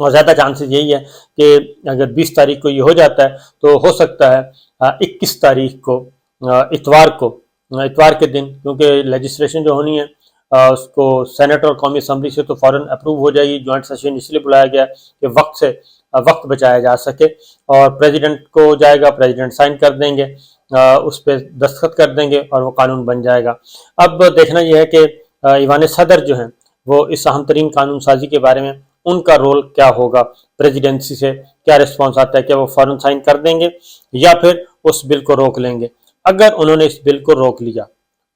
اور زیادہ چانسز یہی ہے کہ اگر 20 تاریخ کو یہ ہو جاتا ہے تو ہو سکتا ہے 21 تاریخ کو اتوار کے دن، کیونکہ لیجسلیشن جو ہونی ہے اس کو سینٹ اور قومی اسمبلی سے تو فوراً اپروو ہو جائے گی۔ جوائنٹ سیشن اس لیے بلایا گیا کہ وقت بچایا جا سکے، اور پریزیڈنٹ کو جائے گا، پریزیڈنٹ سائن کر دیں گے، اس پہ دستخط کر دیں گے اور وہ قانون بن جائے گا۔ اب دیکھنا یہ ہے کہ ایوان صدر جو ہیں وہ اس اہم ترین قانون سازی کے بارے میں ان کا رول کیا ہوگا، پریزیڈنسی سے کیا رسپانس آتا ہے، کیا وہ فوراً سائن کر دیں گے یا پھر اس بل کو روک لیں گے۔ اگر انہوں نے اس بل کو روک لیا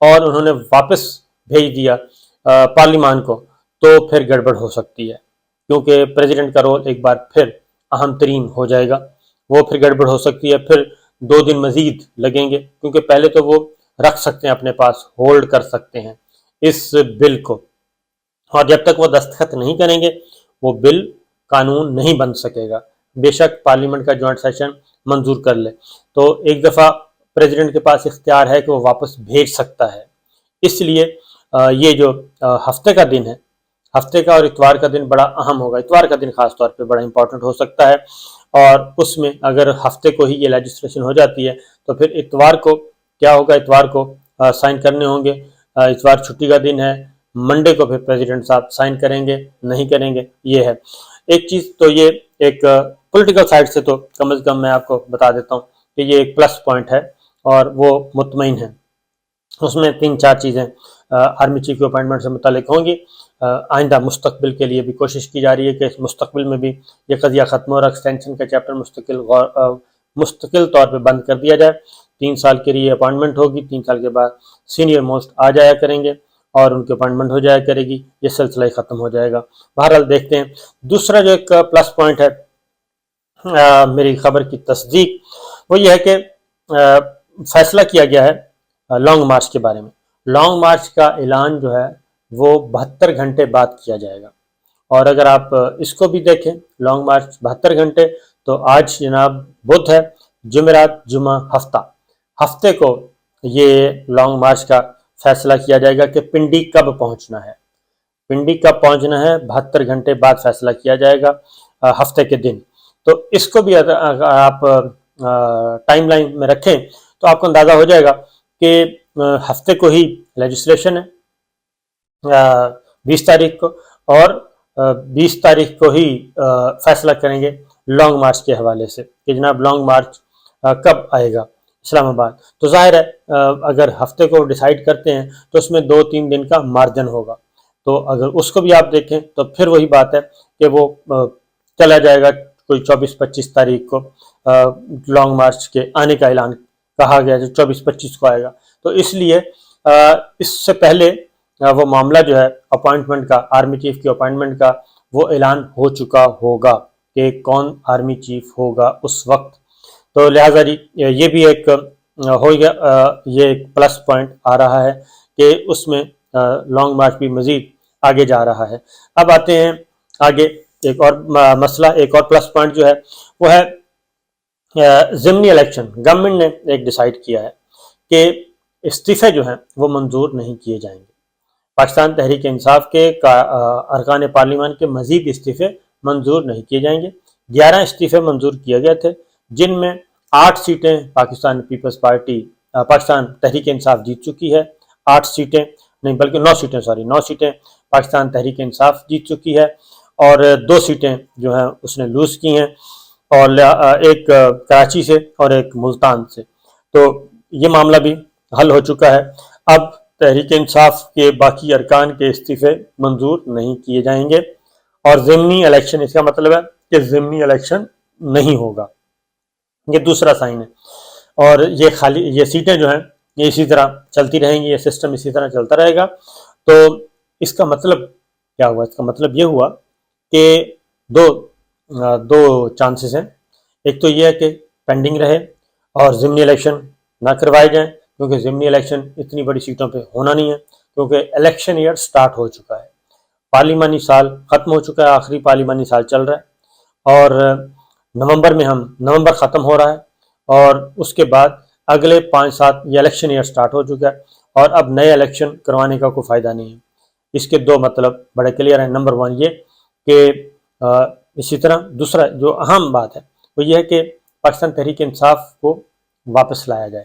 اور انہوں نے واپس بھیج دیا پارلیمان کو، تو پھر گڑبڑ ہو سکتی ہے، کیونکہ پریزیڈنٹ کا رول ایک بار پھر اہم ترین ہو جائے گا، وہ پھر گڑبڑ ہو سکتی ہے، پھر 2 دن مزید لگیں گے، کیونکہ پہلے تو وہ رکھ سکتے ہیں اپنے پاس، ہولڈ کر سکتے ہیں اس بل کو، اور جب تک وہ دستخط نہیں کریں گے وہ بل قانون نہیں بن سکے گا، بے شک پارلیمنٹ کا جوائنٹ سیشن منظور کر لے۔ تو ایک دفعہ پریزیڈنٹ کے پاس اختیار ہے کہ وہ واپس بھیج سکتا ہے، اس لیے یہ جو ہفتے کا دن ہے، ہفتے کا اور اتوار کا دن بڑا اہم ہوگا، اتوار کا دن خاص طور پہ بڑا امپورٹنٹ ہو سکتا ہے، اور اس میں اگر ہفتے کو ہی یہ لیجسلیشن ہو جاتی ہے تو پھر اتوار کو کیا ہوگا، اتوار کو سائن کرنے ہوں گے، اتوار چھٹی کا دن ہے، منڈے کو پھر پریزیڈنٹ صاحب سائن کریں گے نہیں کریں گے۔ یہ ہے ایک چیز، تو یہ ایک پولیٹیکل سائڈ سے تو کم از کم میں آپ کو بتا دیتا ہوں کہ یہ ایک پلس پوائنٹ ہے اور وہ مطمئن ہے۔ اس میں 3-4 چیزیں آرمی چیف کی اپائنٹمنٹ سے متعلق ہوں گی۔ آئندہ مستقبل کے لیے بھی کوشش کی جا رہی ہے کہ اس مستقبل میں بھی یہ قضیہ ختم ہو، اور ایکسٹینشن کا چیپٹر مستقل طور پہ بند کر دیا جائے۔ 3 سال کے لیے اپائنٹمنٹ ہوگی، 3 سال کے بعد سینئر موسٹ آ جایا کریں گے اور ان کی اپائنٹمنٹ ہو جایا کرے گی، یہ سلسلہ ہی ختم ہو جائے گا۔ بہرحال دیکھتے ہیں۔ دوسرا جو ایک پلس پوائنٹ ہے میری خبر کی تصدیق، وہ یہ ہے کہ فیصلہ کیا گیا ہے لانگ مارچ کے بارے میں۔ لانگ مارچ کا اعلان جو ہے وہ 72 گھنٹے بعد کیا جائے گا، اور اگر آپ اس کو بھی دیکھیں لانگ مارچ 72 گھنٹے، تو آج جناب بدھ ہے، جمعرات، جمعہ، ہفتے کو یہ لانگ مارچ کا فیصلہ کیا جائے گا کہ پنڈی کب پہنچنا ہے، پنڈی کب پہنچنا ہے، 72 گھنٹے بعد فیصلہ کیا جائے گا ہفتے کے دن۔ تو اس کو بھی اگر آپ ٹائم لائن میں رکھیں تو آپ کو اندازہ ہو جائے گا کہ ہفتے کو ہی لیجسلیشن ہے 20 تاریخ کو، اور 20 تاریخ کو ہی فیصلہ کریں گے لانگ مارچ کے حوالے سے کہ جناب لانگ مارچ کب آئے گا اسلام آباد۔ تو ظاہر ہے اگر ہفتے کو ڈیسائیڈ کرتے ہیں تو اس میں 2-3 دن کا مارجن ہوگا، تو اگر اس کو بھی آپ دیکھیں تو پھر وہی بات ہے کہ وہ چلا جائے گا کوئی 24-25 تاریخ کو لانگ مارچ کے آنے کا اعلان کہا گیا، جو 24-25 کو آئے گا۔ تو اس لیے اس سے پہلے وہ معاملہ جو ہے اپوائنٹمنٹ کا، آرمی چیف کی اپوائنٹمنٹ کا، وہ اعلان ہو چکا ہوگا کہ کون آرمی چیف ہوگا اس وقت۔ تو لہٰذا یہ بھی ایک ہو گیا، یہ ایک پلس پوائنٹ آ رہا ہے کہ اس میں لانگ مارچ بھی مزید آگے جا رہا ہے۔ اب آتے ہیں آگے ایک اور مسئلہ، ایک اور پلس پوائنٹ جو ہے وہ ہے ضمنی الیکشن۔ گورنمنٹ نے ایک ڈیسائیڈ کیا ہے کہ استعفے جو ہیں وہ منظور نہیں کیے جائیں گے۔ پاکستان تحریک انصاف کے ارکان پارلیمان کے مزید استعفے منظور نہیں کیے جائیں گے۔ 11 استعفے منظور کیے گئے تھے، جن میں 8 سیٹیں پاکستان پیپلز پارٹی پاکستان تحریک انصاف جیت چکی ہے، 8 سیٹیں نہیں بلکہ 9 سیٹیں پاکستان تحریک انصاف جیت چکی ہے، اور 2 سیٹیں جو ہیں اس نے لوز کی ہیں، اور ایک کراچی سے اور ایک ملتان سے۔ تو یہ معاملہ بھی حل ہو چکا ہے۔ اب تحریک انصاف کے باقی ارکان کے استعفے منظور نہیں کیے جائیں گے، اور ضمنی الیکشن، اس کا مطلب ہے کہ ضمنی الیکشن نہیں ہوگا، یہ دوسرا سائن ہے۔ اور یہ سیٹیں جو ہیں یہ اسی طرح چلتی رہیں گی، یہ سسٹم اسی طرح چلتا رہے گا۔ تو اس کا مطلب کیا ہوا؟ اس کا مطلب یہ ہوا کہ دو چانسز ہیں۔ ایک تو یہ ہے کہ پینڈنگ رہے اور ضمنی الیکشن نہ کروائے جائیں، کیونکہ ضمنی الیکشن اتنی بڑی سیٹوں پہ ہونا نہیں ہے، کیونکہ الیکشن ایئر سٹارٹ ہو چکا ہے، پارلیمانی سال ختم ہو چکا ہے، آخری پارلیمانی سال چل رہا ہے، اور نومبر ختم ہو رہا ہے، اور اس کے بعد اگلے 5-7 یہ الیکشن ایئر سٹارٹ ہو چکا ہے، اور اب نئے الیکشن کروانے کا کوئی فائدہ نہیں ہے۔ اس کے 2 مطلب بڑے کلیئر ہیں۔ نمبر 1 یہ کہ اسی طرح دوسرا جو اہم بات ہے وہ یہ ہے کہ پاکستان تحریک انصاف کو واپس لایا جائے.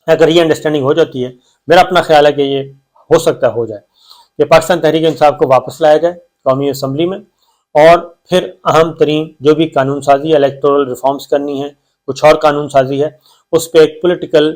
اگر یہ انڈرسٹینڈنگ ہو جاتی ہے، میرا اپنا خیال ہے کہ یہ ہو سکتا ہے ہو جائے کہ پاکستان تحریک انصاف کو واپس لایا جائے قومی اسمبلی میں، اور پھر اہم ترین جو بھی قانون سازی الیکٹورل ریفارمز کرنی ہے، کچھ اور قانون سازی ہے، اس پہ ایک پولیٹیکل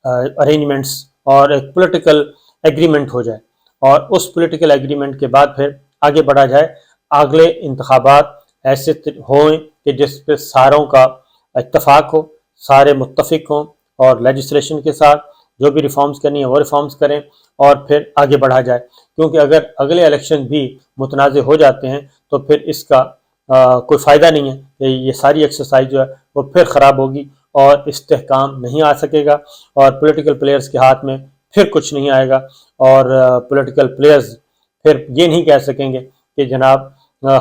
ارینجمنٹس اور ایک پولیٹیکل ایگریمنٹ ہو جائے، اور اس پولیٹیکل ایگریمنٹ کے بعد پھر آگے بڑھا جائے. اگلے انتخابات ایسے ہوں کہ جس پہ ساروں کا اتفاق ہو، سارے متفق ہوں، اور لیجسلیشن کے ساتھ جو بھی ریفارمز کرنی ہے وہ ریفارمز کریں، اور پھر آگے بڑھا جائے. کیونکہ اگر اگلے الیکشن بھی متنازع ہو جاتے ہیں تو پھر اس کا کوئی فائدہ نہیں ہے کہ یہ ساری ایکسرسائز جو ہے وہ پھر خراب ہوگی اور استحکام نہیں آ سکے گا، اور پولیٹیکل پلیئرز کے ہاتھ میں پھر کچھ نہیں آئے گا، اور پولیٹیکل پلیئرز پھر یہ نہیں کہہ سکیں گے کہ جناب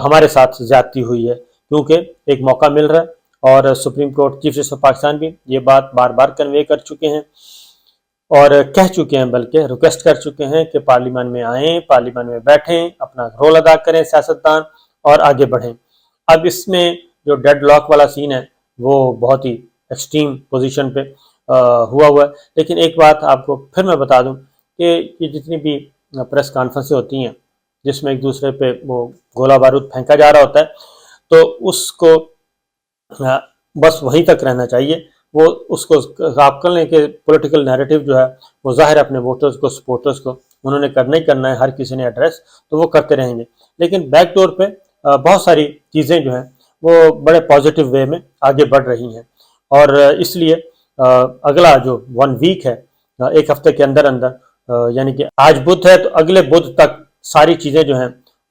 ہمارے ساتھ زیادتی ہوئی ہے، کیونکہ ایک موقع مل رہا ہے. اور supreme court chief justice of Pakistan بھی یہ بات بار بار کنوے کر چکے ہیں اور کہہ چکے ہیں، بلکہ ریکویسٹ کر چکے ہیں کہ پارلیمان میں آئیں، پارلیمان میں بیٹھیں، اپنا رول ادا کریں سیاستدان، اور آگے بڑھیں. اب اس میں جو ڈیڈ لاک والا سین ہے وہ بہت ہی ایکسٹریم پوزیشن پہ ہوا ہے. لیکن ایک بات آپ کو پھر میں بتا دوں کہ یہ جتنی بھی پریس کانفرنسیں ہوتی ہیں جس میں ایک دوسرے پہ وہ گولہ بارود پھینکا جا رہا ہوتا ہے، تو اس کو بس وہیں تک رہنا چاہیے. وہ اس کو آپ کر لیں کہ پولیٹیکل نیریٹو جو ہے وہ ظاہر اپنے ووٹرز کو، سپورٹرز کو انہوں نے کرنا ہی کرنا ہے، ہر کسی نے ایڈریس تو وہ کرتے رہیں گے. لیکن بیک ڈور پہ بہت ساری چیزیں جو ہیں وہ بڑے پازیٹیو وے میں آگے بڑھ رہی ہیں، اور اس لیے اگلا جو 1 ویک ہے، ایک ہفتے کے اندر اندر، یعنی کہ آج بدھ ہے تو اگلے بدھ تک ساری چیزیں جو ہیں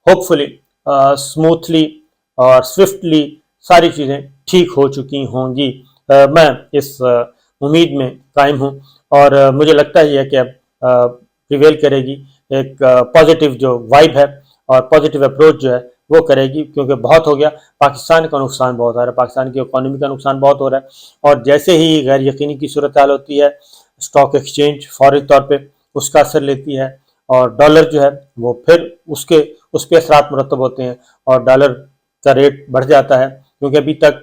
ہوپ فلی اسموتھلی اور سوئفٹلی ساری چیزیں ٹھیک ہو چکی ہوں گی. میں اس امید میں قائم ہوں، اور مجھے لگتا ہے کہ اب پریویل کرے گی ایک پازیٹیو جو وائب ہے اور پازیٹیو اپروچ جو ہے وہ کرے گی، کیونکہ بہت ہو گیا، پاکستان کا نقصان بہت ہو رہا ہے، پاکستان کی اکانومی کا نقصان بہت ہو رہا ہے. اور جیسے ہی غیر یقینی کی صورتحال ہوتی ہے، اسٹاک ایکسچینج فوری طور پہ اس کا اثر لیتی ہے، اور ڈالر جو ہے وہ پھر اس پہ اثرات مرتب ہوتے ہیں، اور ڈالر کا ریٹ بڑھ جاتا ہے. کیونکہ ابھی تک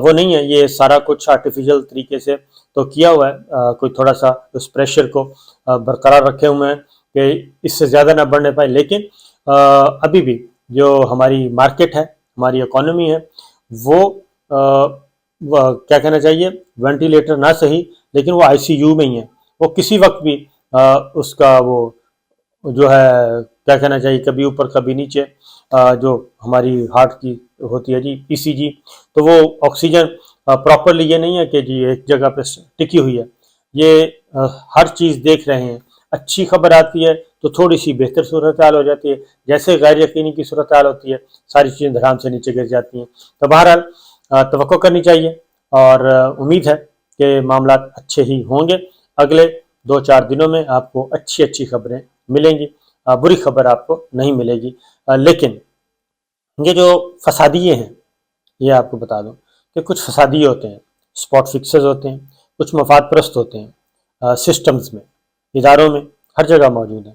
وہ نہیں ہے، یہ سارا کچھ آرٹیفیشل طریقے سے تو کیا ہوا ہے، کوئی تھوڑا سا اس پریشر کو برقرار رکھے ہوئے ہیں کہ اس سے زیادہ نہ بڑھنے پائے. لیکن ابھی بھی جو ہماری مارکیٹ ہے، ہماری اکانومی ہے، وہ کیا کہنا چاہیے، وینٹیلیٹر نہ صحیح لیکن وہ ICU میں ہی ہے. وہ کسی وقت بھی اس کا وہ جو ہے کیا کہنا چاہیے، کبھی اوپر کبھی نیچے، جو ہماری ہارٹ کی ہوتی ہے جی ECG، تو وہ آکسیجن پراپرلی یہ نہیں ہے کہ جی ایک جگہ پہ ٹکی ہوئی ہے. یہ ہر چیز دیکھ رہے ہیں. اچھی خبر آتی ہے تو تھوڑی سی بہتر صورتحال ہو جاتی ہے، جیسے غیر یقینی کی صورتحال ہوتی ہے ساری چیزیں دھڑام سے نیچے گر جاتی ہیں. تو بہرحال توقع کرنی چاہیے، اور امید ہے کہ معاملات اچھے ہی ہوں گے. اگلے 2-4 دنوں میں آپ کو اچھی خبریں ملیں گی، بری خبر آپ کو نہیں ملے گی. لیکن یہ جو فسادیے ہیں، یہ آپ کو بتا دوں کہ کچھ فسادیے ہوتے ہیں، اسپاٹ فکسرز ہوتے ہیں، کچھ مفاد پرست ہوتے ہیں، سسٹمز میں، اداروں میں، ہر جگہ موجود ہیں.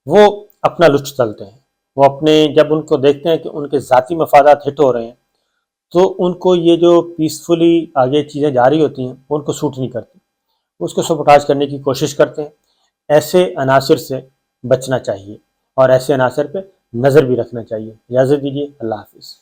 وہ اپنا لچ تلتے ہیں. وہ اپنے جب ان کو دیکھتے ہیں کہ ان کے ذاتی مفادات ہٹ ہو رہے ہیں تو ان کو یہ جو پیسفلی آگے چیزیں جاری ہوتی ہیں ان کو سوٹ نہیں کرتی، اس کو سبوٹاج کرنے کی کوشش کرتے ہیں. ایسے عناصر سے بچنا چاہیے، اور ایسے عناصر پہ نظر بھی رکھنا چاہیے. اجازت دیجیے، اللہ حافظ.